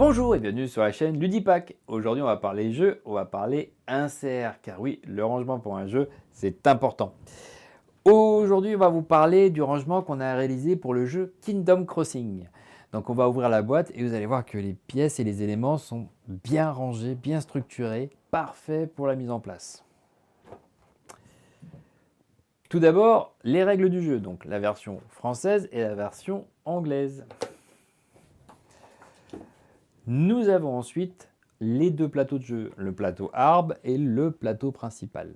Bonjour et bienvenue sur la chaîne Ludipack. Aujourd'hui on va parler jeux, on va parler insert, car oui, le rangement pour un jeu c'est important. Aujourd'hui on va vous parler du rangement qu'on a réalisé pour le jeu Kingdom Crossing. Donc on va ouvrir la boîte et vous allez voir que les pièces et les éléments sont bien rangés, bien structurés, parfaits pour la mise en place. Tout d'abord, les règles du jeu, donc la version française et la version anglaise. Nous avons ensuite les deux plateaux de jeu, le plateau arbre et le plateau principal.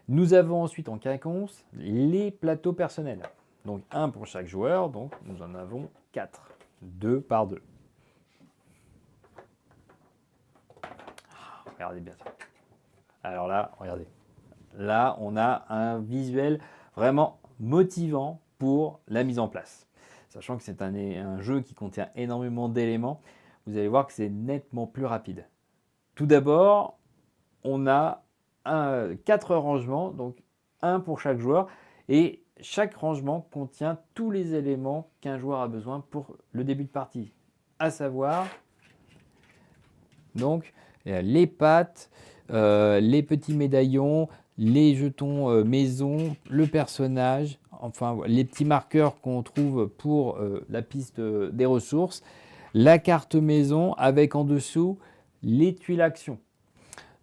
Nous avons ensuite en quinconce les plateaux personnels. Donc un pour chaque joueur, donc nous en avons 4, 2 par 2. Regardez bien ça. Alors là, regardez. Là, on a un visuel vraiment motivant pour la mise en place. Sachant que c'est un jeu qui contient énormément d'éléments, vous allez voir que c'est nettement plus rapide. Tout d'abord, on a 4 rangements, donc un pour chaque joueur, et chaque rangement contient tous les éléments qu'un joueur a besoin pour le début de partie, à savoir donc les pattes, les petits médaillons, les jetons maison, le personnage, enfin les petits marqueurs qu'on trouve pour la piste des ressources, la carte maison avec en dessous les tuiles actions.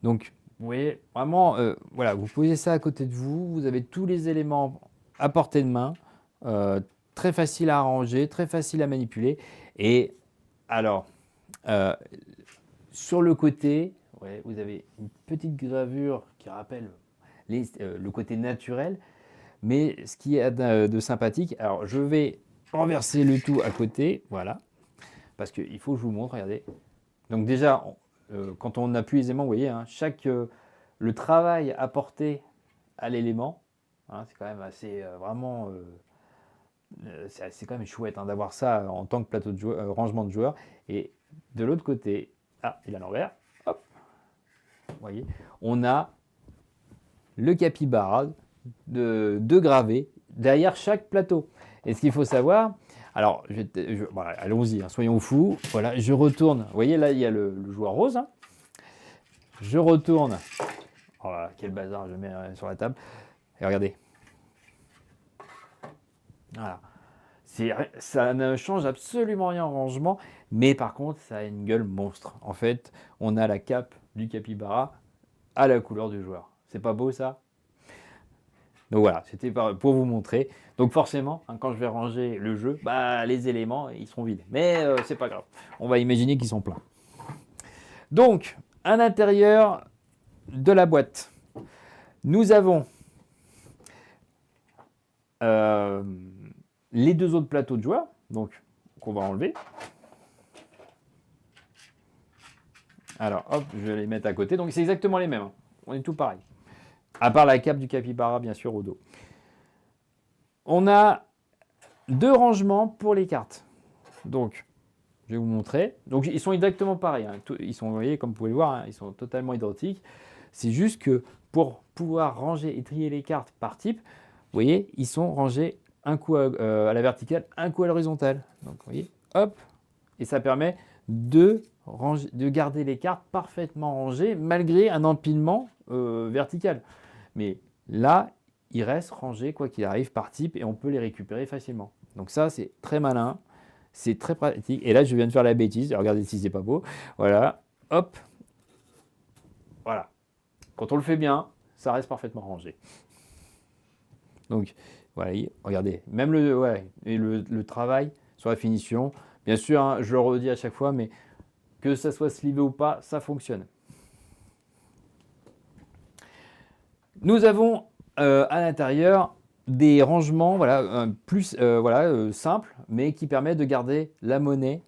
Donc vous voyez vraiment, voilà, vous posez ça à côté de vous, vous avez tous les éléments à portée de main, très facile à arranger, très facile à manipuler. Et alors, sur le côté, ouais, vous avez une petite gravure qui rappelle le côté naturel, mais ce qui est de sympathique, alors je vais renverser le tout à côté, voilà, parce qu'il faut que je vous montre, regardez. Donc déjà, quand on appuie aisément, vous voyez, hein, le travail apporté à l'élément, hein, c'est quand même assez, vraiment, c'est quand même chouette hein, d'avoir ça en tant que plateau de rangement de joueurs. Et de l'autre côté, il est à l'envers, hop, vous voyez, on a le capybara de gravé derrière chaque plateau. Et ce qu'il faut savoir, alors voilà, allons-y, hein, soyons fous. Voilà, je retourne. Vous voyez là, il y a le joueur rose. Hein. Je retourne. Oh là, quel bazar, je mets sur la table. Et regardez. Voilà. Ça ne change absolument rien au rangement, mais par contre, ça a une gueule monstre. En fait, on a la cape du capybara à la couleur du joueur. C'est pas beau ça? Donc voilà, c'était pour vous montrer. Donc forcément, hein, quand je vais ranger le jeu, les éléments, ils seront vides. Mais c'est pas grave. On va imaginer qu'ils sont pleins. Donc, à l'intérieur de la boîte, nous avons les deux autres plateaux de joueurs, donc qu'on va enlever. Alors, hop, je vais les mettre à côté. Donc c'est exactement les mêmes. Hein. On est tout pareil. À part la cape du capybara, bien sûr, au dos. On a 2 rangements pour les cartes. Donc, je vais vous montrer. Donc, ils sont exactement pareils. Hein. Ils sont, vous voyez, comme vous pouvez le voir, hein, ils sont totalement identiques. C'est juste que pour pouvoir ranger et trier les cartes par type, vous voyez, ils sont rangés un coup à la verticale, un coup à l'horizontale. Donc, vous voyez, hop, et ça permet de garder les cartes parfaitement rangées malgré un empilement vertical. Mais là, ils restent rangés quoi qu'il arrive par type et on peut les récupérer facilement. Donc ça, c'est très malin, c'est très pratique. Et là, je viens de faire la bêtise. Regardez si c'est pas beau. Voilà, hop, voilà. Quand on le fait bien, ça reste parfaitement rangé. Donc, voilà, regardez, même le travail sur la finition. Bien sûr, hein, je le redis à chaque fois, mais que ça soit slivé ou pas, ça fonctionne. Nous avons à l'intérieur des rangements simples, mais qui permettent de garder la monnaie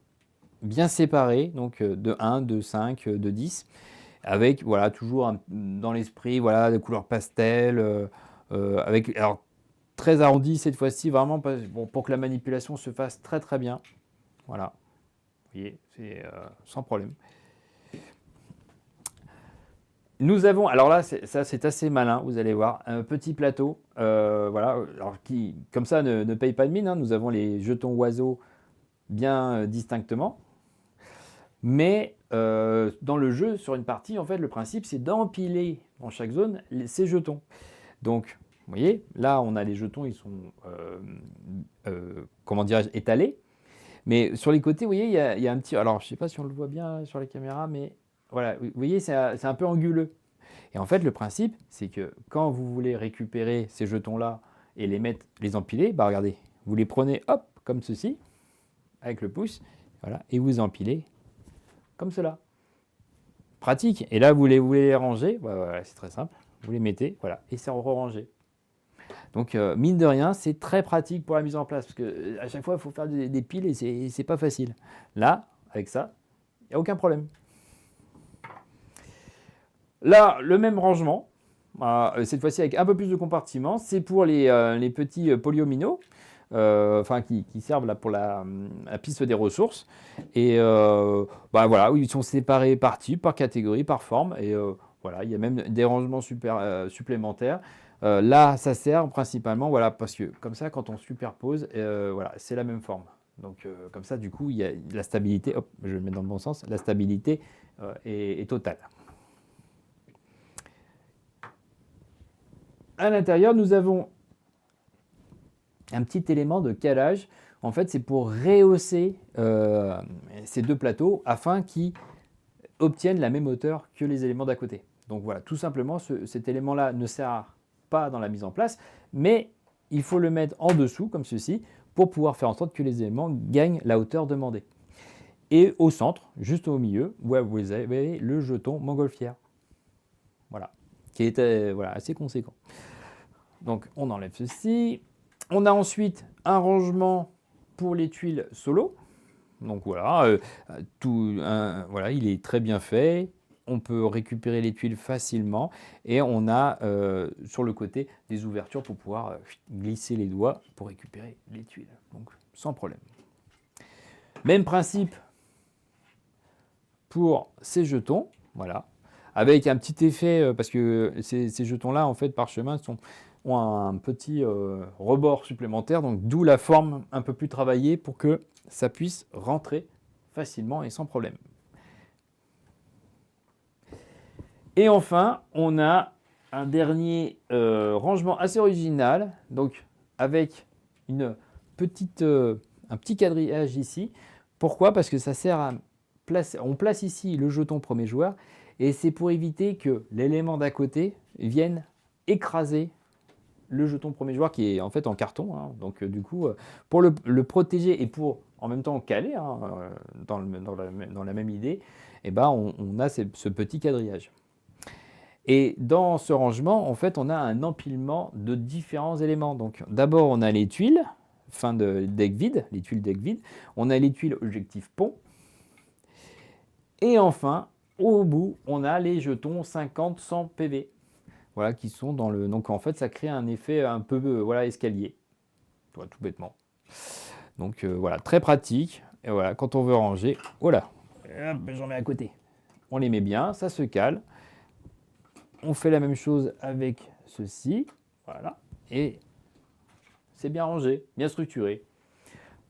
bien séparée, donc de 1, de 5, de 10, avec voilà, toujours dans l'esprit voilà, de couleurs pastel, avec alors, très arrondi cette fois-ci, vraiment pour que la manipulation se fasse très très bien. Voilà, vous voyez, c'est sans problème. Nous avons, alors là, ça c'est assez malin, vous allez voir, un petit plateau, voilà, alors qui, comme ça, ne paye pas de mine. Hein. Nous avons les jetons oiseaux bien distinctement. Mais dans le jeu, sur une partie, en fait, le principe, c'est d'empiler dans chaque zone ces jetons. Donc, vous voyez, là, on a les jetons, ils sont, comment dirais-je, étalés. Mais sur les côtés, vous voyez, il y a un petit... Alors, je ne sais pas si on le voit bien sur la caméra, mais voilà, vous voyez, c'est un peu anguleux. Et en fait, le principe, c'est que quand vous voulez récupérer ces jetons-là et les empiler, bah regardez, vous les prenez, hop, comme ceci, avec le pouce, voilà, et vous empilez comme cela. Pratique. Et là, vous voulez les ranger, voilà, c'est très simple, vous les mettez, voilà, et c'est rangé. Donc, mine de rien, c'est très pratique pour la mise en place, parce qu'à chaque fois, il faut faire des piles et c'est pas facile. Là, avec ça, il n'y a aucun problème. Là, le même rangement, cette fois-ci avec un peu plus de compartiments, c'est pour les petits polyomino, qui servent là pour la piste des ressources. Et voilà, où ils sont séparés par type, par catégorie, par forme. Et voilà, il y a même des rangements supplémentaires. Là, ça sert principalement, voilà, parce que comme ça, quand on superpose, voilà, c'est la même forme. Donc comme ça, du coup, il y a la stabilité, hop, je vais le mettre dans le bon sens, la stabilité est totale. À l'intérieur, nous avons un petit élément de calage. En fait, c'est pour rehausser ces deux plateaux afin qu'ils obtiennent la même hauteur que les éléments d'à côté. Donc voilà, tout simplement, cet élément-là ne sert pas dans la mise en place, mais il faut le mettre en dessous, comme ceci, pour pouvoir faire en sorte que les éléments gagnent la hauteur demandée. Et au centre, juste au milieu, ouais, vous avez le jeton montgolfière. Voilà, qui est assez conséquent. Donc on enlève ceci. On a ensuite un rangement pour les tuiles solo. Donc voilà, voilà, il est très bien fait. On peut récupérer les tuiles facilement. Et on a sur le côté des ouvertures pour pouvoir glisser les doigts pour récupérer les tuiles. Donc sans problème. Même principe pour ces jetons. Voilà. Avec un petit effet, parce que ces jetons-là, en fait, parchemin, ont un petit rebord supplémentaire, donc d'où la forme un peu plus travaillée pour que ça puisse rentrer facilement et sans problème. Et enfin, on a un dernier rangement assez original, donc avec un petit quadrillage ici. Pourquoi? Parce que ça sert à placer, on place ici le jeton premier joueur, et c'est pour éviter que l'élément d'à côté vienne écraser le jeton premier joueur qui est en fait en carton. Hein. Donc du coup, pour le protéger et pour en même temps caler dans la même idée, eh ben, on a ce petit quadrillage. Et dans ce rangement, en fait, on a un empilement de différents éléments. Donc d'abord, on a les tuiles, fin de deck vide, les tuiles deck vide. On a les tuiles objectif pont. Et enfin, au bout, on a les jetons 50-100 PV. Voilà, qui sont dans le... Donc en fait, ça crée un effet un peu voilà, escalier, tout bêtement. Donc voilà, très pratique. Et voilà, quand on veut ranger, voilà, j'en mets à côté. On les met bien, ça se cale. On fait la même chose avec ceci, voilà, et c'est bien rangé, bien structuré.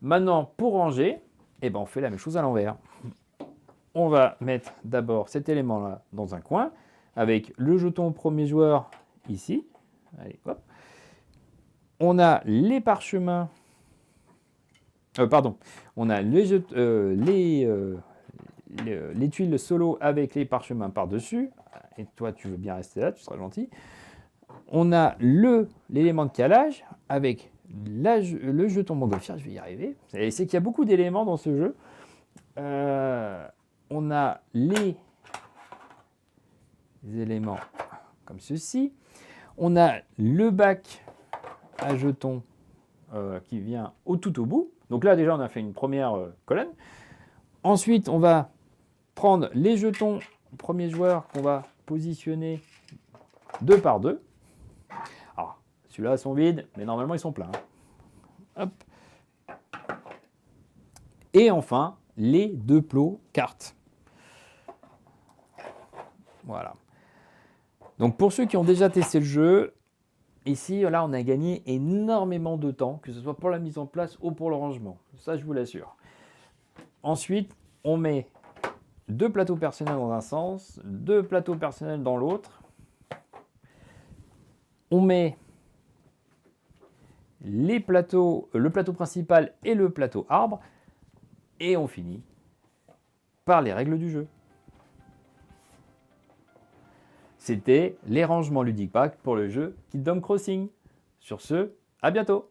Maintenant, pour ranger, eh ben, on fait la même chose à l'envers. On va mettre d'abord cet élément-là dans un coin, avec le jeton premier joueur ici. Allez, hop. On a les parchemins. On a les tuiles solo avec les parchemins par-dessus. Et toi, tu veux bien rester là, tu seras gentil. On a l'élément de calage avec le jeton montgolfière, je vais y arriver. C'est qu'il y a beaucoup d'éléments dans ce jeu. On a les éléments comme ceci. On a le bac à jetons qui vient tout au bout. Donc là, déjà, on a fait une première colonne. Ensuite, on va prendre les jetons premier joueur qu'on va positionner 2 par 2. Alors, celui-là, ils sont vides, mais normalement, ils sont pleins. Hop. Et enfin, les 2 plots cartes. Voilà. Donc, pour ceux qui ont déjà testé le jeu, ici, là, on a gagné énormément de temps, que ce soit pour la mise en place ou pour le rangement. Ça, je vous l'assure. Ensuite, on met 2 plateaux personnels dans un sens, 2 plateaux personnels dans l'autre. On met le plateau principal et le plateau arbre. Et on finit par les règles du jeu. C'était les rangements Ludic Pack pour le jeu Kingdom Crossing. Sur ce, à bientôt!